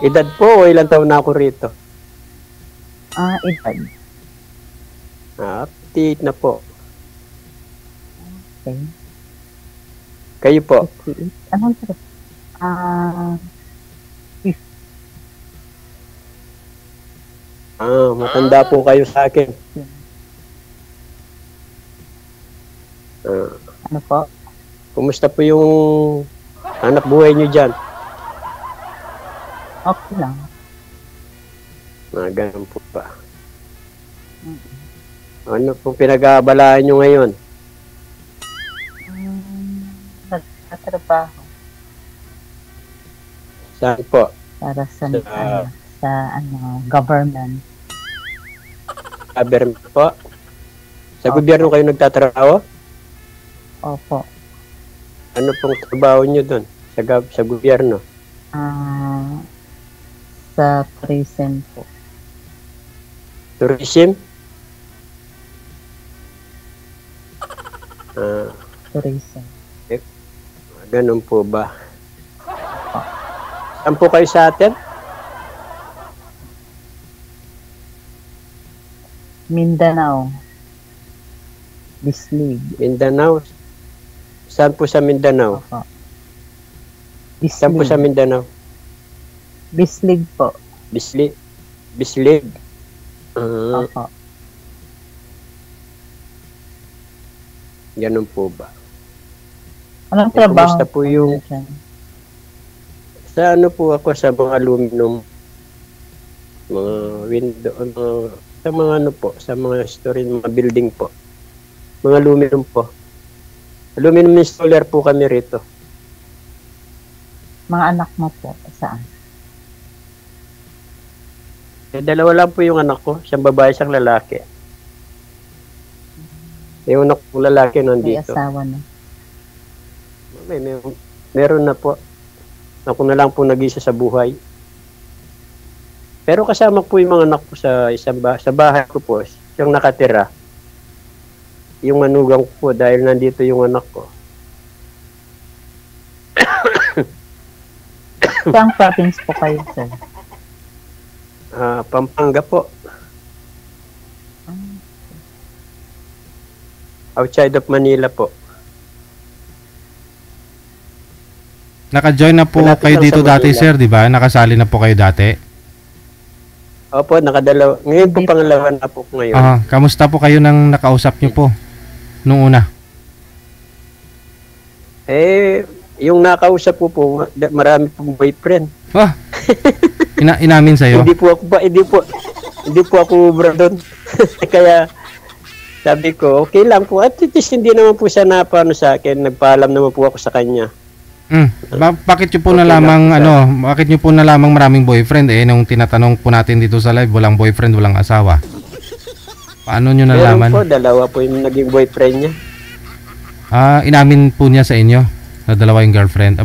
Edad po o ilang taon na ako rito? Edad. 58 na po. Okay. Kayo po? 58. Anong trip? Matanda po kayo sa akin. Ano po? Kumusta po yung anak buhay niyo dyan? Okay lang. Ganun po ba? Ano pong pinag-aabalaan nyo ngayon? Nagtatrabaho. Saan po? Para sa government. Government po? Sa Opo. gobyerno kayo nagtatrabaho? Opo. Ano pong trabaho nyo doon? Sa gobyerno? Sa prison po. Tourism? Tourism. Ganun po ba? Saan po kayo sa atin? Mindanao. Bislig. Mindanao? Saan po sa Mindanao? Opo. Saan po sa Mindanao? Bislig po. Bislig? Bislig? Opo. Ganun po ba? Anong trabaho? Kumusta po yung... Sa ano po ako, sa mga aluminum, mga window, sa mga ano po, sa mga story, mga building po. Mga aluminum po. Aluminum installer po kami rito. Mga anak mo po, saan? Dalawa lang po yung anak ko, siyang babae, siyang lalaki. Yung anak ko lalaki nandito. May asawa na. Meron na po. Ako na lang po nag-isa sa buhay. Pero kasama po yung mga anak ko sa bahay ko po, yung nakatira. Yung manugang ko po dahil nandito yung anak ko. Saan province po kayo, sir? Pampanga po. Outside of Manila po. Naka-join na po Malapit kayo lang dito sa dati, Manila. sir, di ba? Nakasali na po kayo dati. Opo, nakadalawa. Ngayon po pangalawa na po ngayon. Kamusta po kayo nang nakausap niyo po nung una? Yung nakausap ko po, marami pong boyfriend. Inamin sa'yo? Hindi po ako ubra doon. Kaya sabi ko, okay lang po. At least hindi naman po siya napano sa akin. Nagpaalam naman po ako sa kanya. Bakit niyo po bakit niyo po nalamang maraming boyfriend nung tinatanong po natin dito sa live, walang boyfriend, walang asawa? Paano niyo nalaman? Meron po, dalawa po yung naging boyfriend niya. Inamin po niya sa inyo na dalawa yung boyfriend?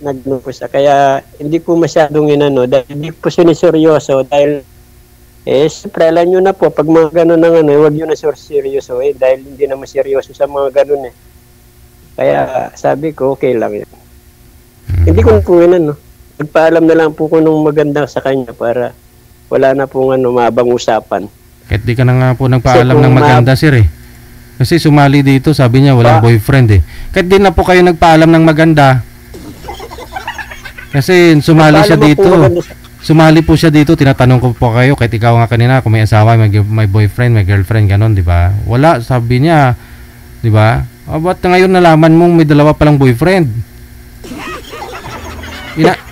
Nagno po siya. Kaya hindi ko masyadong dahil hindi po siniseryoso dahil siyempre alam nyo na po, pag mga gano'n huwag nyo na seryoso dahil hindi naman seryoso sa mga gano'n Kaya sabi ko, okay lang yan. Hindi ko na po nagpaalam na lang po ko nung maganda sa kanya para wala na pong mabang usapan. Kahit di ka na nga po nagpaalam ng maganda, sir Kasi sumali dito, sabi niya walang boyfriend Kahit di na po kayo nagpaalam ng maganda. Kasi sumali siya dito. Sumali po siya dito, tinatanong ko po kayo, kahit ikaw nga kanina, kung may asawa, may boyfriend, may girlfriend, ganon, di ba? Wala, sabi niya, di ba? Ba't ngayon nalaman mong may dalawa palang boyfriend?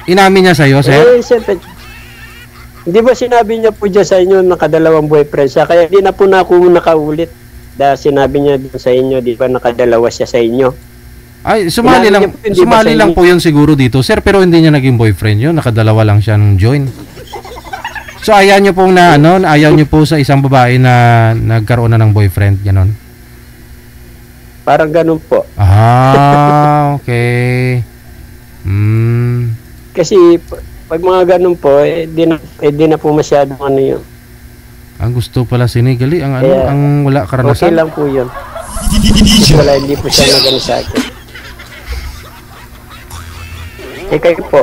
Inamin niya sa'yo, sir? Siyempre, hindi ba sinabi niya po dyan sa inyo nakadalawang boyfriend siya? Kaya hindi na po na ako nakaulit. Dahil sinabi niya dun sa inyo, di ba nakadalawa siya sa inyo? Ay, sumali lang po yun siguro dito, sir, pero hindi niya naging boyfriend yun. Nakadalawa lang siya nung join. So, ayaw niyo po ayaw niyo po sa isang babae na nagkaroon na ng boyfriend, ganon? Parang ganun po. Okay. Kasi pag mga ganun po, di na po masyadong yun. Ang gusto pala sinigali, ang wala Okay karanasan. lang po yun. Wala, hindi po siya nagano sa akin. Kayo po.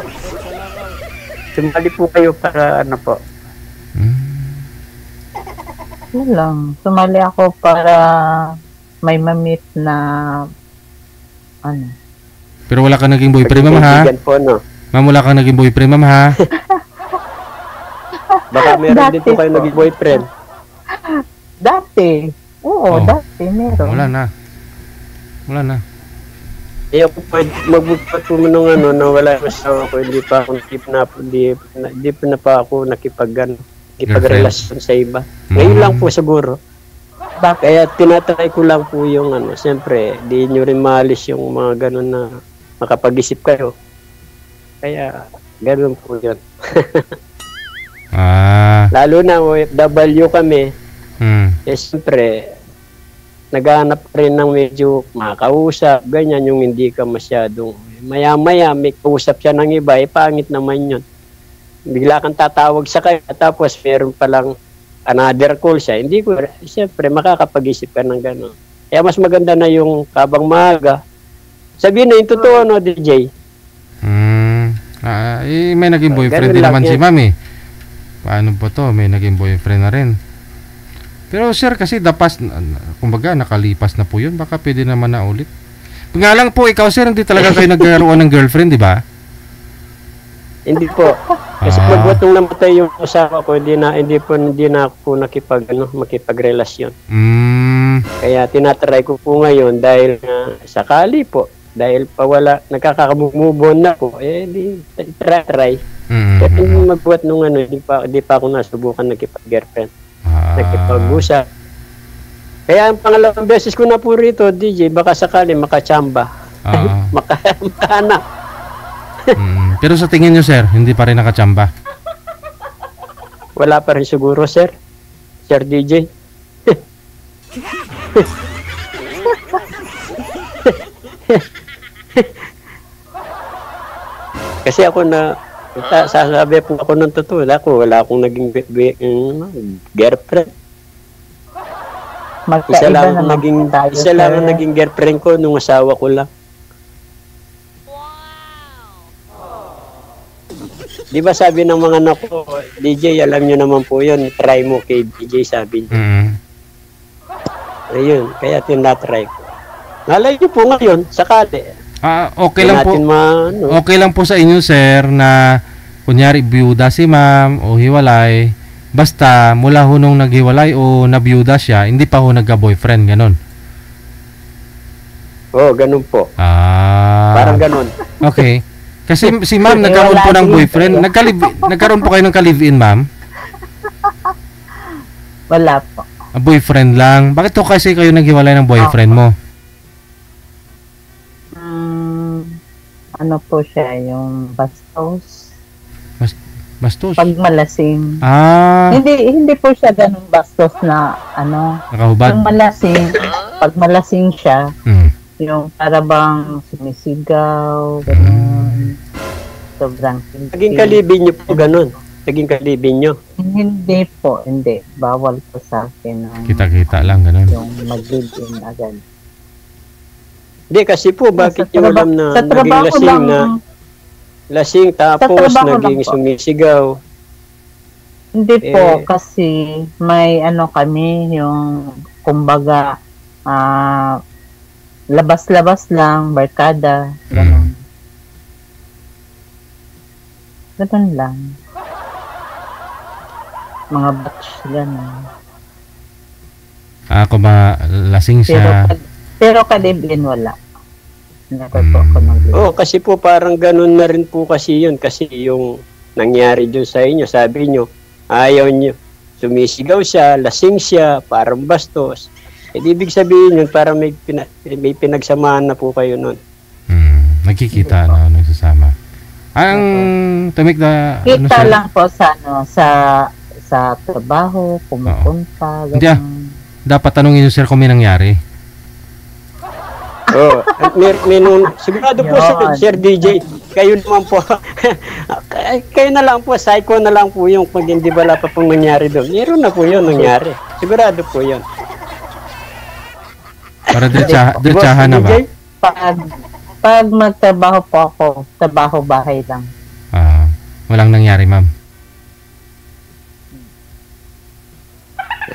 sumali po kayo para ano po. Yun lang. Sumali ako para may mamit na ano. Pero wala kang naging boyfriend, ma'am, ha? Kaibigan po, no? Ma'am, wala kang naging boyfriend, ma'am, ha? Baka meron Dati din po kayo po. naging boyfriend. Dati. Oo, Oh. dati meron. Wala na. Wala na. Eh ako po, magbupat po mo nung ano, na wala yung asawa ko, hindi pa ako nakipagrelasyon sa iba. Ngayon lang po siguro. Kaya tinatry ko lang po yung ano, siyempre, di nyo rin maalis yung mga ganun na makapag-isip kayo. Kaya, ganun po yun. Lalo na OFW kami, eh siyempre, naghahanap rin ng medyo makausap, ganyan yung hindi ka masyadong, maya-maya may kausap siya ng iba, pangit naman yun. Bigla kang tatawag sa kanya, tapos meron palang another call siya, hindi ko, siyempre makakapag-isip ka ng gano'n. Kaya mas maganda na yung kabang maaga. Sabihin na yung totoo, no, DJ? May naging boyfriend din naman si ma'am, eh. Paano po to? May naging boyfriend na rin. Pero sir, kasi kumbaga nakalipas na po yun, baka pwede naman na ulit. Nga lang po, ikaw sir, hindi talaga kayo nagkaroon ng girlfriend, di ba? Hindi po. Kasi magbuhat nung namatay yung asawa ko, hindi na ako po makipagrelasyon. Kaya tinatry ko po ngayon dahil sakali po, dahil pa wala, nakaka-move on na po, di try. Kaya magbuhat nung hindi pa ako nasubukan nakipag-girlfriend. Nakipag-usap. Kaya ang pangalawang beses ko na po rito, DJ, baka sakali makachamba. Makahanap. Pero sa tingin nyo, sir, hindi pa rin nakachamba? Wala pa rin siguro, sir. Sir DJ. Kasi ako sasabi po ako ng totoo. Wala akong naging girlfriend. Isa lang ang naging girlfriend ko nung asawa ko lang. Di ba sabi ng mga anak ko, DJ, alam nyo naman po yun, try mo kay DJ, sabi niya. Ayun, kaya tinatry ko. Nalay nyo po ngayon, sakali. Okay lang po. Okay lang po sa inyo, sir, na kunyari biyuda si ma'am o hiwalay. Basta mula ho nung naghiwalay o nabiyuda siya, hindi pa ho nagka-boyfriend, ganon. Oo, ganun po. Parang ganun. Okay. Kasi si ma'am nagkaroon po ng boyfriend. Nagkaroon po kayo ng ka-live-in, ma'am? Wala po. Boyfriend lang. Bakit to kasi kayo naghiwalay ng boyfriend mo? Ano po siya, yung bastos. Bastos? Pag malasing. Hindi po siya ganun bastos na nakahubad. Yung malasing, pag malasing siya, yung para bang sumisigaw, ganun. Sobrang kinti. Naging kalibin nyo po ganun. Naging kalibin nyo. Hindi po, hindi. Bawal po sa akin. Kita-kita lang, ganun. Yung mag-live-in agad. Hindi, kasi po, bakit nyo alam na naging lasing lasing tapos naging sumisigaw? Hindi po, kasi may kami, yung kumbaga, labas-labas lang, barkada, gano'n. Gano'n lang. Mga batch, gano'n. Kung lasing siya. Pero kalibin wala. Kasi po parang ganun na rin po kasi yun. Kasi yung nangyari dun sa inyo, sabi nyo, ayaw nyo. Sumisigaw siya, lasing siya, parang bastos. Ibig sabihin yun, parang may pinagsamahan na po kayo nun. Nagkikita na nagsasama. Ang tumik na... Kita lang po sa trabaho, pumupunta, gano'n. Dapat tanungin nyo, sir, kung may nangyari. Sigurado po Sir DJ, kayo naman po, kayo na lang po, psycho na lang po yung pag hindi wala pa pong nangyari doon. Meron na po yun nangyari. Sigurado po yun. Para diretsahan na ba? Pag magtrabaho po ako, trabaho bahay lang. Walang nangyari, ma'am.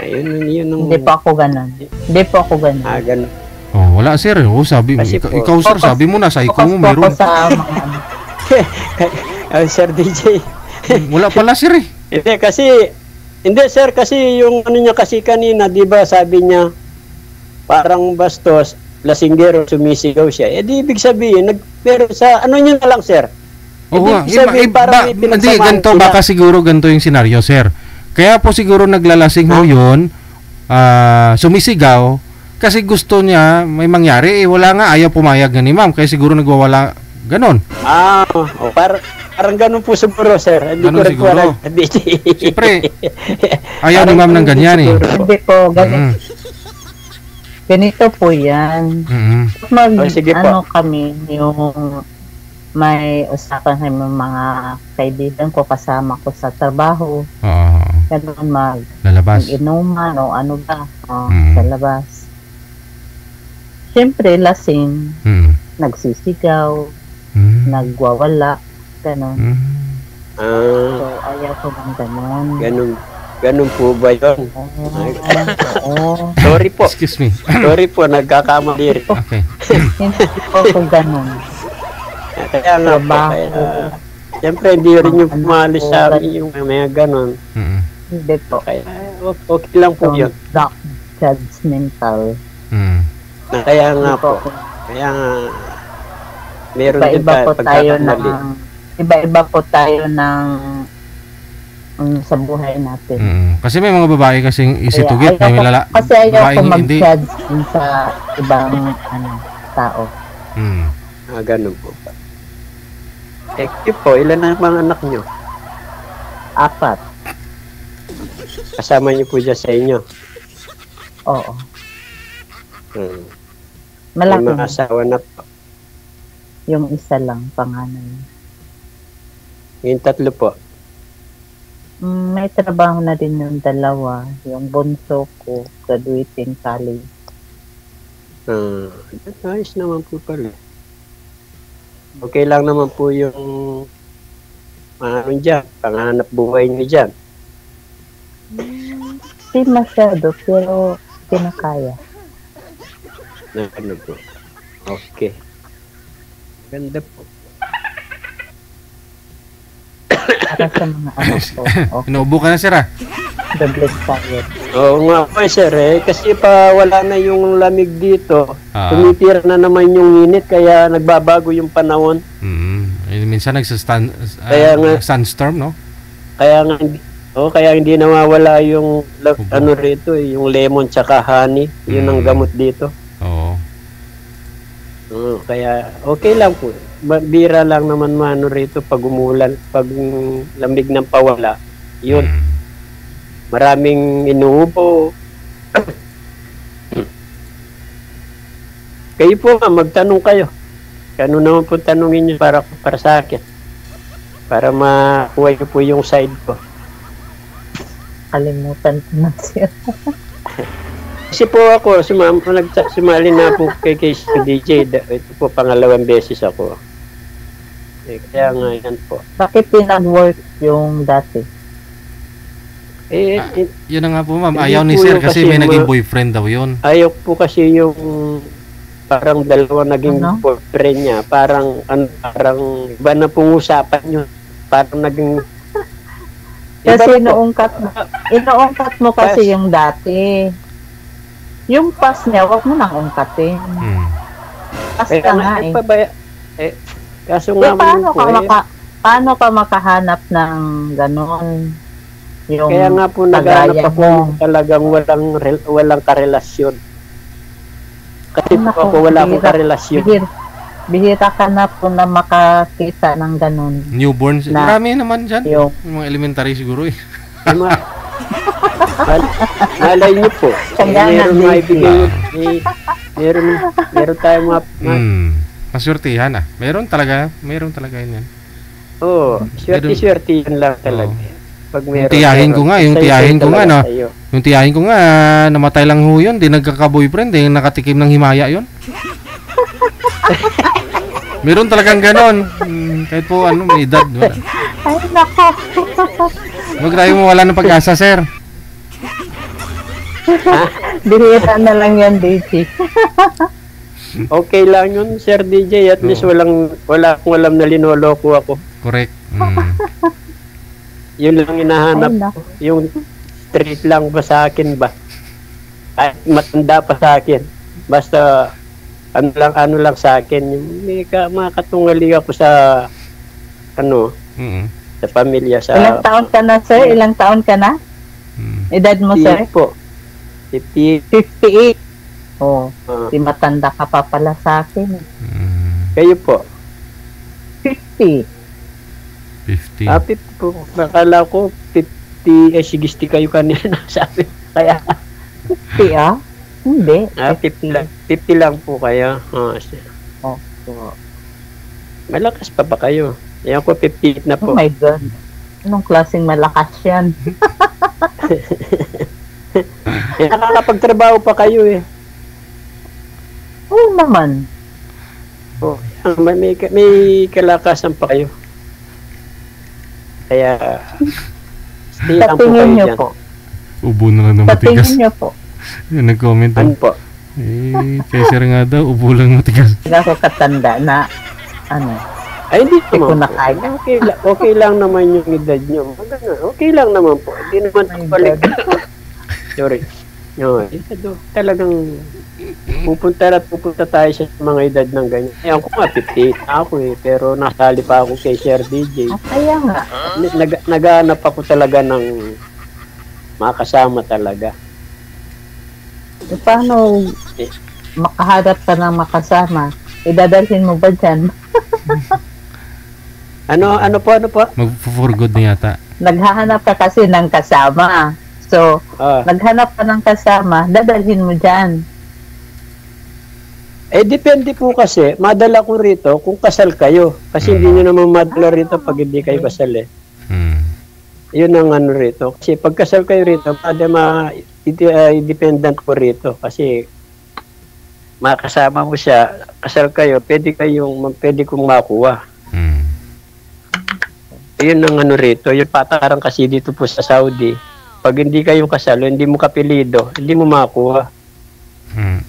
Yun ang... Hindi po ako ganun. Hindi po ako ganun. Ganun. Oh, wala sir. Oh, sabi Kasi ikaw sir, sabi mo na sa ikaw mo Focus po ako meron. sa mga Sir DJ. Wala pala sir eh. Hindi sir, kasi yung ano niya kasi kanina, di ba sabi niya, parang bastos, lasinggero, sumisigaw siya. Di ibig sabihin, pero sa ano niya na lang sir. Oo nga. Ibig sabihin, parang may Hindi, pinagsamaan ganito, sila. baka siguro ganito yung senaryo sir. Kaya po siguro naglalasing ho yun, sumisigaw, kasi gusto niya may mangyari. Wala nga, ayaw pumayag nga ni ma'am. Kaya siguro nagwawala, ganon. Parang ganun po siguro, sir. Hindi Ganun ko rin po siguro. alam. Siyempre, ayaw ni ma'am ng ganyan eh. Hindi po, ganito. Ganito po yan. Sige po. Ano kami, yung may usapan kami mga kaibigan ko kasama ko sa trabaho. Oo. Ganun Lalabas. mag-inuman o ano ba, sa labas. Siyempre, lasing, nagsisigaw, nagwawala, gano'n. So, ayaw ko ng gano'n. Ganun po ba yun? Oo. Sorry po. Excuse me. Sorry po, nagkakamali rin. Okay. Hindi po ako gano'n. Kaya nga po, siyempre hindi rin yung pumalis sa amin yung mga ganun. Hindi po. Kaya okay lang po yun. Not judgmental. Kaya nga po. Kaya nga, meron din Iba-iba po tayo pagkakamali. Iba-iba po tayo ng sa buhay natin. Kasi may mga babae kasing easy to get, may lala. Kasi ayaw ko hindi. mag-judge sa ibang tao. Ganun po ba? Kayo po, ilan na mga anak nyo? 4. Kasama nyo po dyan sa inyo? Oo. May Malaki mga asawa na po. yung isa lang, panganay. Yung 3 po. May trabaho na din yung 2. Yung bunso ko, graduating college. Ayos naman po pala. Okay lang naman po yung ano dyan, panganap buhay nyo dyan. Hindi masyado, pero kinakaya. Ano po? Okay. Ganda po. Para sa mga anak ko. Okay, Inuubo ka na sir ah. double excited. Oo nga po sir kasi pa wala na yung lamig dito. Ah. Tumitira na naman yung init kaya nagbabago yung panahon. Minsan Kaya nga- sunstorm, no? Kaya hindi nawawala yung ano rito, yung lemon tsaka honey, yun ang gamot dito. Oo. Kaya okay lang po. Bira lang naman mano rito pag umulan, pag lamig ng pawala. Yun. Maraming inuubo. Kayo po nga, magtanong kayo. Ano naman po tanongin nyo para sa akin? Para makuha nyo po yung side ko. Kalimutan ko na siya. Kasi po ako, sumali na po kay DJ. Ito po, 2 beses ako. Kaya nga yan po. Bakit pinag-work yung dati? Yun na nga po ma'am. Hindi Ayaw ni po sir yun kasi kasi may naging boyfriend daw yun. Ayaw po kasi yung parang 2 naging boyfriend niya. Parang iba na pong usapan yun. Parang naging... Kasi inuungkat mo kasi yung dati. Yung past niya, wag mo nang ungkatin. Past ka nga kaso eh, nga paano ka makahanap ng ganon? Yung kaya nga po naghanap kagaya ako mo. talagang walang karelasyon. Kasi po ako wala akong karelasyon. Bihira ka na po na makakita ng ganon. Newborn. Marami naman dyan. Yung Mga elementary siguro eh. Malay niyo po. Meron maibigay. Meron tayong Maswertihan ah. Meron talaga yun yan. Oo, swerte yan lang talaga. Pag meron. Yung tiyahin ko nga, yung tiyahin ko nga, namatay lang ho yun, di nagkaka-boyfriend, di nakatikim ng himaya yun. Meron talagang ganon. Kahit po ano, may edad. Ay, nako. Huwag tayo mo wala ng pag-asa, sir. Bihira na lang yan, DJ. Okay lang yun, Sir DJ. At least wala akong alam na linoloko ako. Correct. Yun lang hinahanap ko. Yung straight lang ba sa akin ba? Ay, matanda pa sa akin. Basta ano lang sa akin. Yung may makatungali ako sa sa pamilya. Ilang taon ka na, sir? Ilang taon ka na? Edad mo, sir? Po. 58. Oh, di matanda ka pa pala sa akin. Kayo po? 50. 50. 50 po. Nakala ko 50, 60 kayo kanina sabi. Kaya 50 Hindi. 50 lang. 50 lang po kayo. So, malakas pa ba kayo? Ayan ko 58 na po. Oh my God. Anong klaseng malakas yan? Nakakapagtrabaho pa kayo eh. Oo naman. May kalakasan pa kayo. Kaya stay lang po kayo niyo dyan. po. Ubo na lang na matigas. Patingin niyo po. Yan, nag-comment. Ano po? Kay sir nga daw, ubo lang matigas. Hindi ako katanda na Ay, hindi ko naman na po. kaya. Okay lang naman yung edad nyo. Okay lang naman po. Hindi naman balik. Sorry. No, talagang pupunta tayo sa mga edad ng ganyan. Ayan ko nga, 58 na ako eh. Pero nasali pa ako kay Sir DJ. Kaya nga. Naghahanap ako talaga ng makasama talaga. Paano makaharap ka ng makasama? Idadalhin mo ba dyan? Ano po? Mag-for good na yata. Naghahanap ka kasi ng kasama. So, naghanap ka ng kasama, dadalhin mo dyan. Depende po kasi. Madala ko rito kung kasal kayo. Kasi hindi nyo naman madala rito pag hindi kayo kasal eh. Yun ang rito. Kasi pag kasal kayo rito, dependent ko rito. Kasi makasama mo siya, kasal kayo, pwede kong makuha. Yun ang rito. Yung patakaran kasi dito po sa Saudi. Pag hindi kayo kasal, hindi mo kapilido, hindi mo makuha.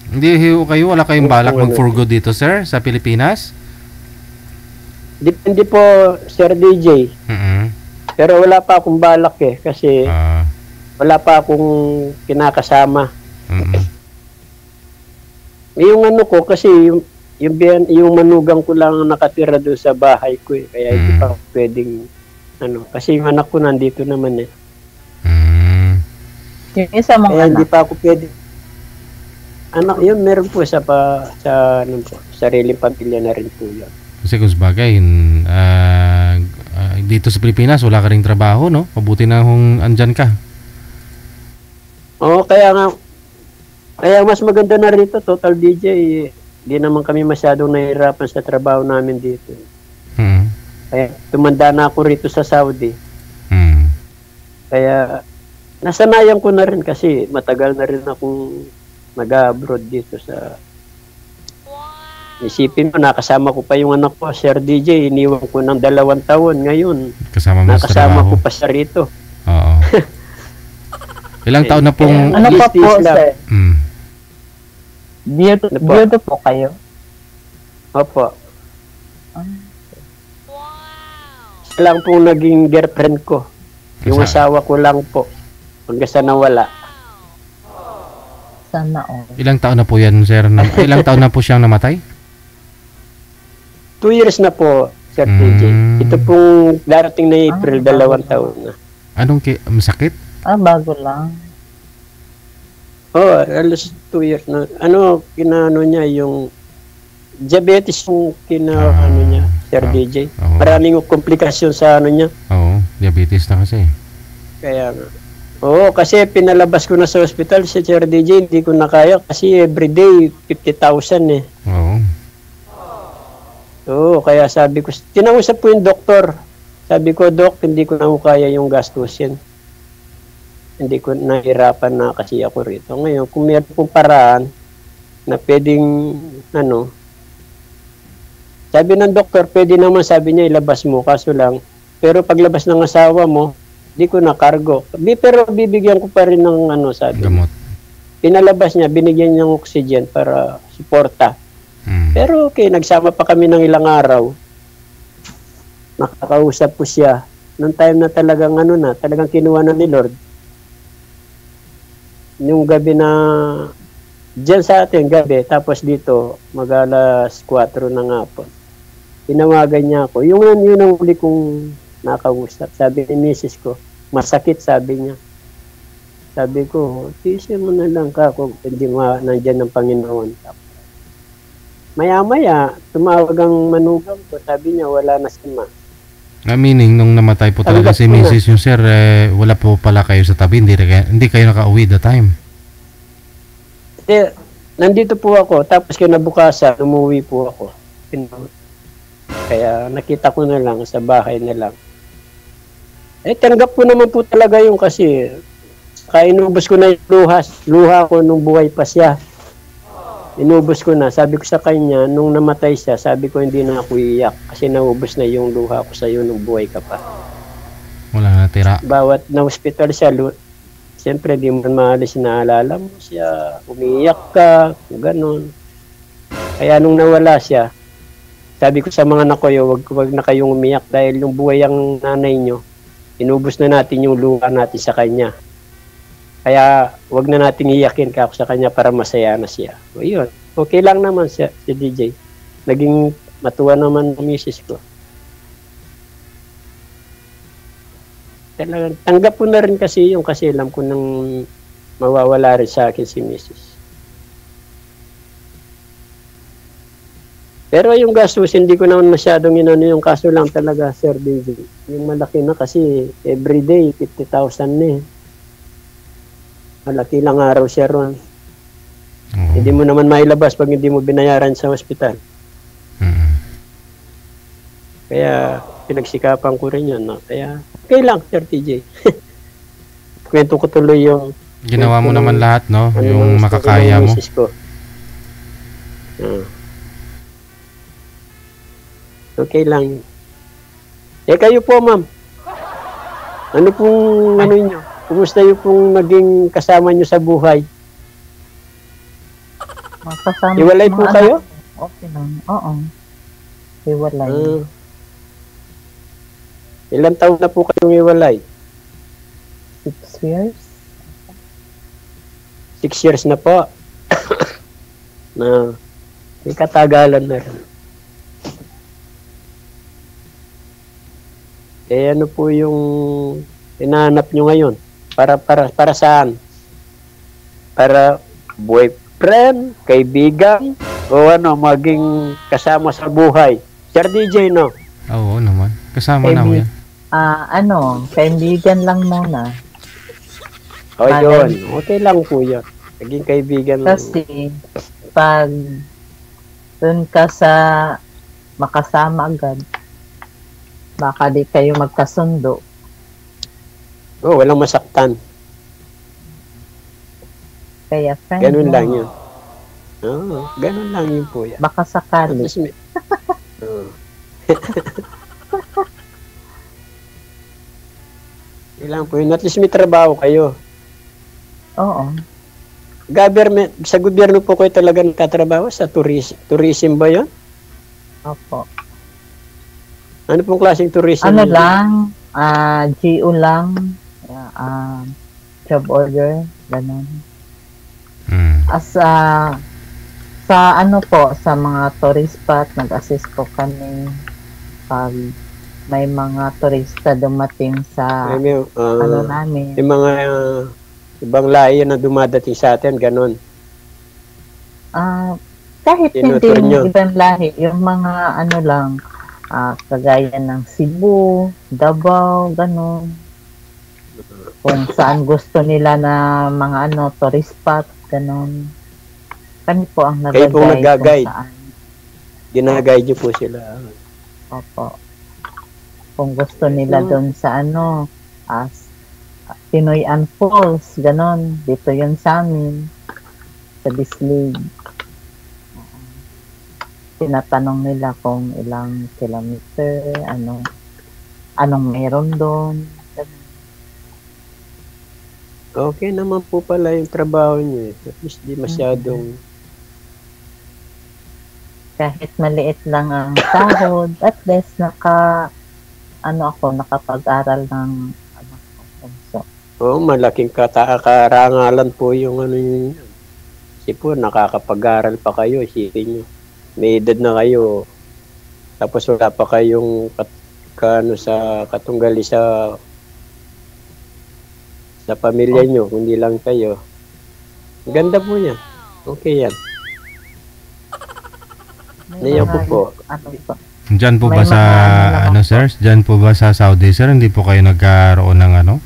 Hindi kayo, wala kayong balak mag-for good dito, sir, sa Pilipinas? Depende po, Sir DJ. Pero wala pa akong balak eh, kasi wala pa akong kinakasama. Yung ko, kasi yung manugang ko lang nakatira doon sa bahay ko eh, kaya hindi pa pwedeng, kasi yung anak ko nandito naman eh. Yung isa mong kaya anak. hindi pa ako pwede. Yun, meron po sa sariling pamilya na rin po yun. Kasi kung sabagay, dito sa Pilipinas, wala ka ring trabaho, no? Mabuti na kung andyan ka. Oo, kaya mas maganda na rito, Total DJ. Hindi naman kami masyadong nahihirapan sa trabaho namin dito. Kaya tumanda na ako rito sa Saudi. Kaya nasanayan ko na rin kasi matagal na rin akong nag-abroad dito sa... Isipin mo, nakasama ko pa yung anak ko, Sir DJ, iniwan ko ng 2 taon. Ngayon, nakasama ko pa siya rito. Oo. Ilang taon na pong... Ano pa po, sir? Beauty po kayo? Opo. Siya lang pong naging girlfriend ko. Yung asawa ko lang po. Hanggang sa nawala. Sana all. Ilang taon na po yan, sir? Ilang taon na po siyang namatay? 2 years na po, Sir DJ. Ito pong darating na April, 2 taon na. Anong sakit? Bago lang. Alas 2 years na. Kinano niya yung diabetes yung niya, Sir DJ. Maraming komplikasyon sa niya. Oo, diabetes na kasi. Kaya nga. Kasi pinalabas ko na sa hospital si Sir DJ, hindi ko na kaya kasi everyday 50,000 eh. Kaya sabi ko, tinausap ko yung doktor. Sabi ko, Dok, hindi ko na kaya yung gastusin. Hindi ko nahirapan na kasi ako rito. Ngayon, kung meron pong paraan na pwedeng, Sabi ng doktor, pwede naman, sabi niya, ilabas mo, kaso lang, pero paglabas ng asawa mo, di ko na cargo. Pero bibigyan ko pa rin ng ano, sabi. Gamot. Pinalabas niya, binigyan niya ng oxygen para suporta. Pero okay, nagsama pa kami ng ilang araw. Nakakausap ko siya. Nung time na talagang ano na, talagang kinuha na ni Lord. Yung gabi na, dyan sa atin gabi, tapos dito, mag-alas 4 na nga po. Tinawagan niya ako. Yun ang huli kong nakausap. Sabi ni Mrs. ko, masakit, sabi niya. Sabi ko, tisi mo na lang ka kung hindi nandyan ng Panginoon. Maya-maya, tumawag ang manugang ko. Sabi niya, wala na si Ma. Meaning, nung namatay po talaga si Mrs. yung sir, wala po pala kayo sa tabi, hindi kayo nakauwi the time. Nandito po ako, tapos kinabukasan, umuwi po ako. Kaya nakita ko na lang, sa bahay na lang. Tanggap ko naman po talaga yung kasi, kaya inubos ko na yung luha ko nung buhay pa siya. Inubos ko na. Sabi ko sa kanya, nung namatay siya, sabi ko hindi na ako iiyak kasi naubos na yung luha ko sa iyo nung buhay ka pa. Wala na tira. Bawat na-hospital siya, siyempre di mo maalis, naalala mo siya, umiiyak ka, gano'n. Kaya nung nawala siya, sabi ko sa mga anak ko, wag na kayong umiyak dahil yung buhay ang nanay nyo, inubos na natin yung luha natin sa kanya. Kaya wag na nating iyakin ka ako sa kanya para masaya na siya. O yun, okay lang naman si DJ. Naging matuwa naman ang misis ko. Talagang tanggap ko na rin kasi yung kasi alam ko nang mawawala rin sa akin si misis. Pero yung gastos, hindi ko naman masyadong inano yung kaso lang talaga, Sir DJ. Yung malaki na kasi everyday, 50,000 na eh. Malaki lang araw siya ron. Hindi mo naman mailabas pag hindi mo binayaran sa ospital. Kaya pinagsikapan ko rin yun. No? Kaya okay lang, Sir TJ. Kwento ko tuloy yung... Ginawa mo naman lahat, no? Yung makakaya mo. Okay lang. Kayo po, ma'am. Ano pong ano nyo? Kumusta yung pong naging kasama nyo sa buhay? Kasama Iwalay po kayo? Okay lang. Oo. Iwalay. Ilang taon na po kayong iwalay? 6 years. 6 years na po. Na may katagalan na rin. Ano po yung hinahanap nyo ngayon? Para saan? Para boyfriend, kaibigan, o ano, maging kasama sa buhay? Sir DJ, no? Oo naman. Kasama na mo yan. Kaibigan lang muna. O yun. Okay lang po yun. Naging kaibigan lang. Kasi, pag dun ka sa makasama agad, baka di kayo magkasundo. Walang masaktan. Kaya friend ganun lang yun. Ganun lang yun po yan. Baka sakali. Ilang po yun. At least may trabaho kayo. Oo. Government, sa gobyerno po kayo talaga nagtatrabaho? Sa tourism ba yun? Opo. Ano pong klaseng tourism? Ano lang, GO lang, job order, ganun. Sa ano po, sa mga tourist spot, nag-assist po kami pag may mga turista dumating sa ano namin. Yung mga ibang lahi na dumadating sa atin, ganun. Kahit hindi yung ibang lahi, yung mga ano lang, kagaya ng Cebu, Davao, gano'n. Kung saan gusto nila na mga ano, tourist spot, gano'n. Kami po ang nag-guide. Kayo po nag-guide. Gina-guide niyo po sila. Opo. Kung gusto nila doon sa ano, Pinoyan Falls, gano'n. Dito yun sa amin. Sa Bislig. tinatanong nila kung ilang kilometer, anong meron doon. Okay naman po pala yung trabaho niyo. At least di masyadong... Kahit maliit lang ang sahod, at least nakapag-aral ng anak ko. So, Oo, malaking karangalan po yung ano yun. Kasi po, nakakapag-aral pa kayo. Isipin nyo. May edad na kayo. Tapos wala pa kayong sa katunggali sa pamilya nyo. Kundi lang kayo. Ganda po yan. Okay yan. Niya po. Diyan po ba sa sir? Diyan po ba sa Saudi sir? Hindi po kayo nagkaroon ng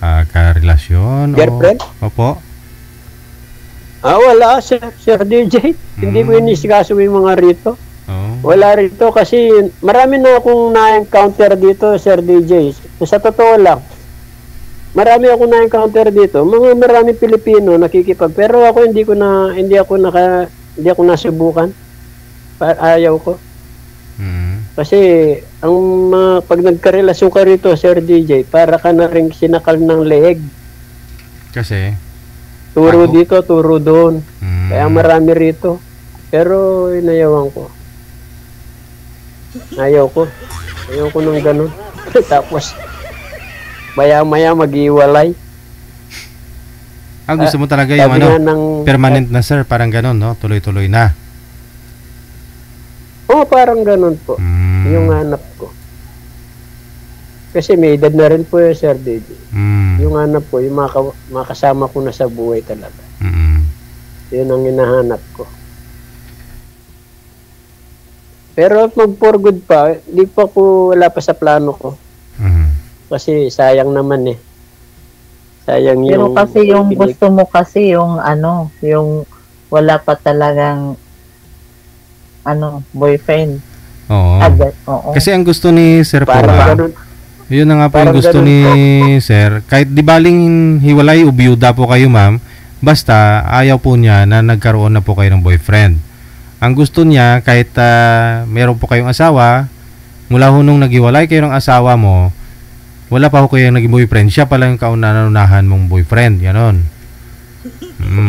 karelasyon? Girlfriend? Opo. Wala Sir DJ. Hindi ko inisikaso yung mga rito. Wala rito kasi marami na akong na-encounter dito, Sir DJ. Sa totoo lang. Marami akong na-encounter dito. Marami Pilipino nakikipag. Pero ako hindi ako nasubukan. Ayaw ko. Kasi pag nagkarelasyon ka rito, Sir DJ, para ka na rin sinakal ng leeg. Kasi turo dito, turo doon. Kaya marami rito. Pero inayawan ko. Ayaw ko ng ganun. Tapos maya-maya mag-iwalay. Gusto mo talaga yung permanent na sir, parang ganun, no? Tuloy-tuloy na. Parang ganun po. Yung hanap ko. Kasi may edad na rin po yung Sir DJ. Yung hanap ko, yung makasama ko na sa buhay talaga. Yun ang hinahanap ko. Pero mag-for good pa, wala pa sa plano ko. Kasi sayang naman eh. Sayang yung... Pero kasi yung gusto mo kasi yung yung wala pa talagang boyfriend. Oo. Oo. Kasi ang gusto ni Sir po, yun na nga po yung gusto ni Sir. Kahit di baling hiwalay o biyuda po kayo ma'am, basta ayaw po niya na nagkaroon na po kayo ng boyfriend. Ang gusto niya, kahit meron po kayong asawa, mula nung naghiwalay kayo ng asawa mo, wala pa po kayong naging boyfriend, siya pala yung kaunahan mong boyfriend. Ganon.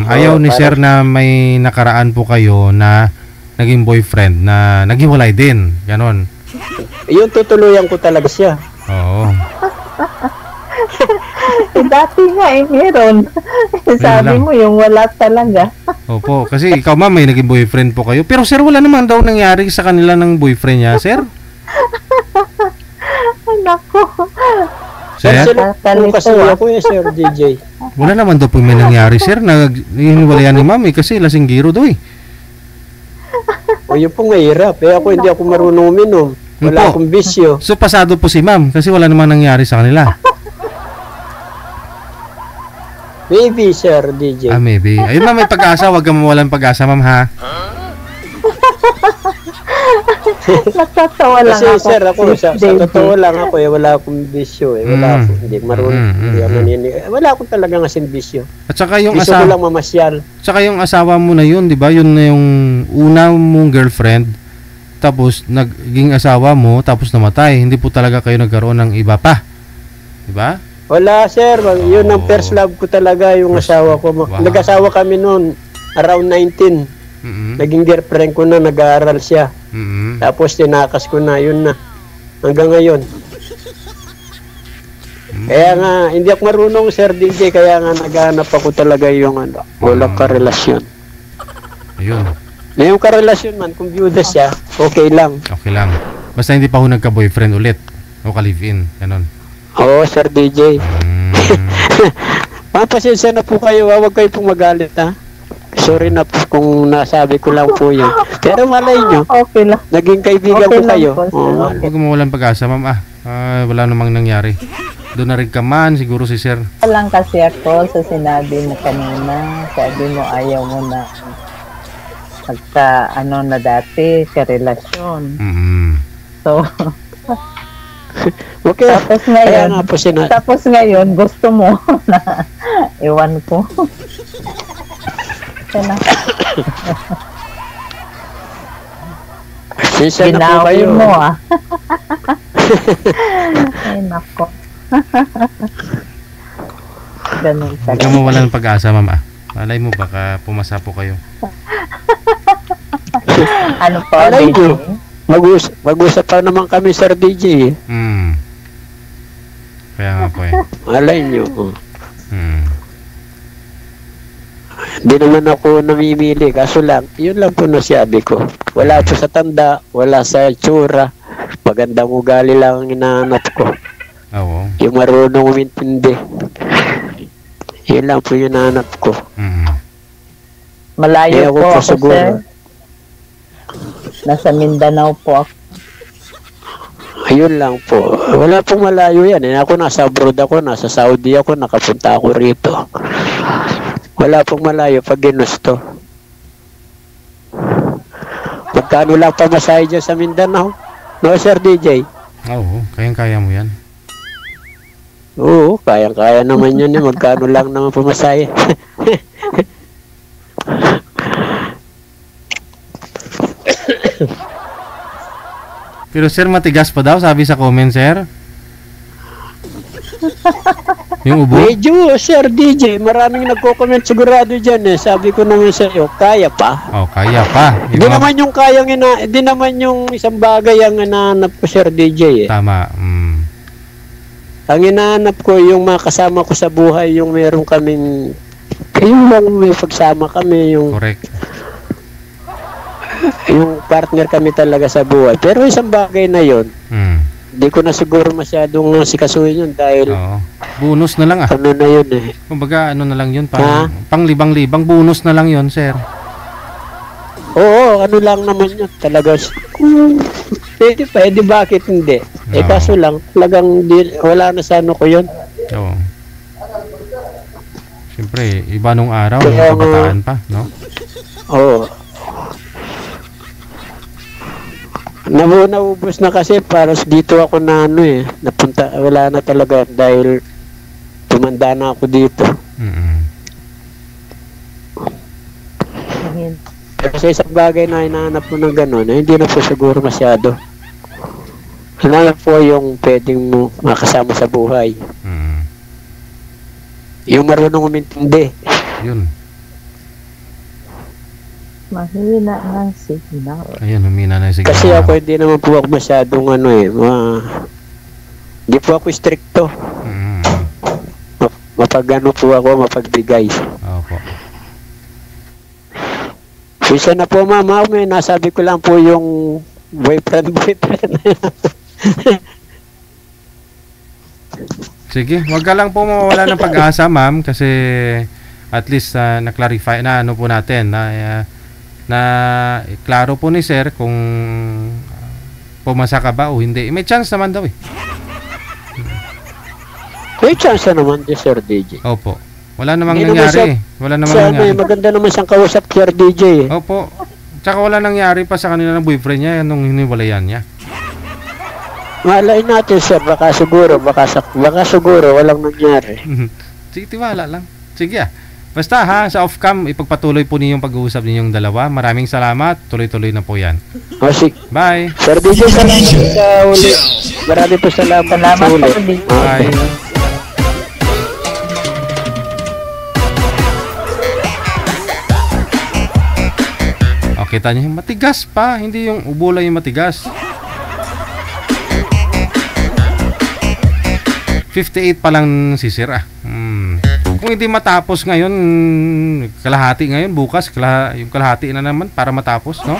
Ayaw ni Sir na may nakaraan po kayo na naging boyfriend na naghiwalay din. Ganon. Yung tutuluyan ko talaga siya. Oo. Dati nga meron. Sabi mo yung wala talaga. Opo, kasi ikaw ma'am may naging boyfriend po kayo. Pero sir, wala naman daw nangyari sa kanila ng boyfriend niya, sir? Nako. Sir? Kasi ako Sir DJ. Wala naman daw po may nangyari, sir. Naghiwalayan ni ma'am kasi lasinggiro daw eh. Yun po mahirap. Ako hindi ako marunong uminom. Wala akong bisyo. So pasado po si ma'am kasi wala namang nangyari sa kanila. Maybe, Sir DJ. Maybe. Ayun ma'am, may pag-asa. Huwag kang mawalan pag-asa, ma'am, ha? Natatawa lang kasi, ako. Kasi, Sir, ako, sa totoo lang ako, wala akong bisyo. Wala akong, hindi marunong. Wala akong talagang asin bisyo. At saka yung bisyo ko lang mamasyal. Saka yung asawa mo na yun, di ba? Yun na yung una mong girlfriend. Tapos, naging asawa mo, tapos namatay. Hindi po talaga kayo nagkaroon ng iba pa. Di ba? Wala, Sir. Yun ang first love ko talaga, yung asawa ko. Wow. Nag-asawa kami noon, around 19. Naging girlfriend ko na, nag-aaral siya. Tapos tinakas ko na, yun na. Hanggang ngayon. Kaya nga, hindi ako marunong, Sir DJ, kaya nga naghahanap ako talaga yung walang karelasyon. Ayun. Na yung karelasyon man, kung byuda siya, okay lang. Okay lang. Basta hindi pa ako nagka-boyfriend ulit. O ka-live-in, ganon. Oo, Sir DJ. Pasensya na po kayo, huwag kayo pong magalit, ha? Sorry na po kung nasabi ko lang po yun. Pero malay nyo, okay lang. Naging kaibigan ko kayo. Huwag mo walang pag-asa, ma'am. Wala namang nangyari. Doon na rin ka man, siguro si Sir. Lang kasi ako sa sinabi mo kanina. Sabi mo ayaw mo na na dati, karelasyon. So, okay. Tapos ngayon, gusto mo na iwan ko. Sisa na po Ginawi kayo. mo ah. Ay, nako. Ganun Huwag ka talaga. mawala ng pag-asa, ma'am. Malay mo, baka pumasa po kayo. Ano po, Alay DJ? nyo. Mag-usap pa naman kami, Sir DJ. Kaya nga po eh. Alay nyo. Hindi naman ako namimili. Kaso lang, yun lang po nasabi ko. Wala po sa tanda, wala sa tsura. Magandang ugali lang ang hinahanap ko. Oo. Yung marunong umintindi. Yun lang po yung hinahanap ko. Malayo Ako po po ako, siguro. sir. Nasa Mindanao po ako. Ayun lang po. Wala pong malayo yan. Ako nasa abroad ako, nasa Saudi ako, nakapunta ako rito. Wala pong malayo pag ginusto. Magkano lang pamasahe dyan sa Mindanao? No, Sir DJ? Oo, kayang-kaya mo yan. Oo, kayang-kaya naman yun. Magkano lang naman pamasahe. Pero sir, matigas pa daw, sabi sa comment, sir. Yung ubo? Medyo, Sir DJ, maraming nagko-comment sigurado dyan eh. Sabi ko naman sa iyo, kaya pa. Oh, kaya pa. Hindi naman yung kayang hindi naman yung isang bagay ang hinahanap ko, Sir DJ eh. Tama. Ang hinahanap ko yung makasama ko sa buhay, yung meron kaming yung lang may pagsama kami, yung Correct. yung partner kami talaga sa buhay. Pero isang bagay na yon, hindi ko na siguro masyadong sikasuhin yun dahil Oo. Bonus na lang ah. ano na yun eh. Kumbaga ano na lang yun, Ha? pang libang-libang bonus na lang yun, sir. Oo, ano lang naman yun talaga. Pwede bakit hindi? Eh Oo. kaso lang, talagang wala na sa ano ko yun. Oo. Siyempre, iba nung araw, Kaya yung kabataan pa, no? Oo. Naubos na kasi para dito ako na ano eh. Napunta, wala na talaga dahil tumanda na ako dito. Pero sa isang bagay na hinahanap mo ng gano'n, eh, hindi na po siguro masyado. Hinahanap po yung pwedeng mo makasama sa buhay. Yung marunong umintindi. Yun. Mahina ng signal. Ayun, humina na yung signal. Kasi ako hindi naman po ako masyadong ano eh. Hindi po ako stricto. Mapagano po ako, mapagbigay. Opo. Isa na po mama, may nasabi ko lang po yung boyfriend. Sige, wag ka lang po mawawala ng pag-asa, ma'am, kasi at least na-clarify na ano po natin na klaro po ni sir kung pumasa ka ba o hindi. May chance naman daw eh. May chance naman din, Sir DJ. Opo. Wala namang Hindi naman nangyari. Wala namang Sana nangyari. maganda naman siyang kausap, Sir DJ. Opo. Tsaka wala nangyari pa sa kanila ng boyfriend niya nung hiniwalayan niya. Malay natin, Sir, baka siguro walang nangyari. Sige, tiwala lang. Sige ah. Basta ha, sa off-cam, ipagpatuloy po ninyong pag-uusap ninyong dalawa. Maraming salamat. Tuloy-tuloy na po yan. O, sige. Bye. Sir DJ, salamat sa uli. Marami po salamat sa Salamat uli. po, DJ. Bye. O, kita niyo, matigas pa. Hindi yung ubo lang yung matigas. 58 pa lang si Sir ah. Kung hindi matapos ngayon, kalahati ngayon, bukas, yung kalahati na naman para matapos, no?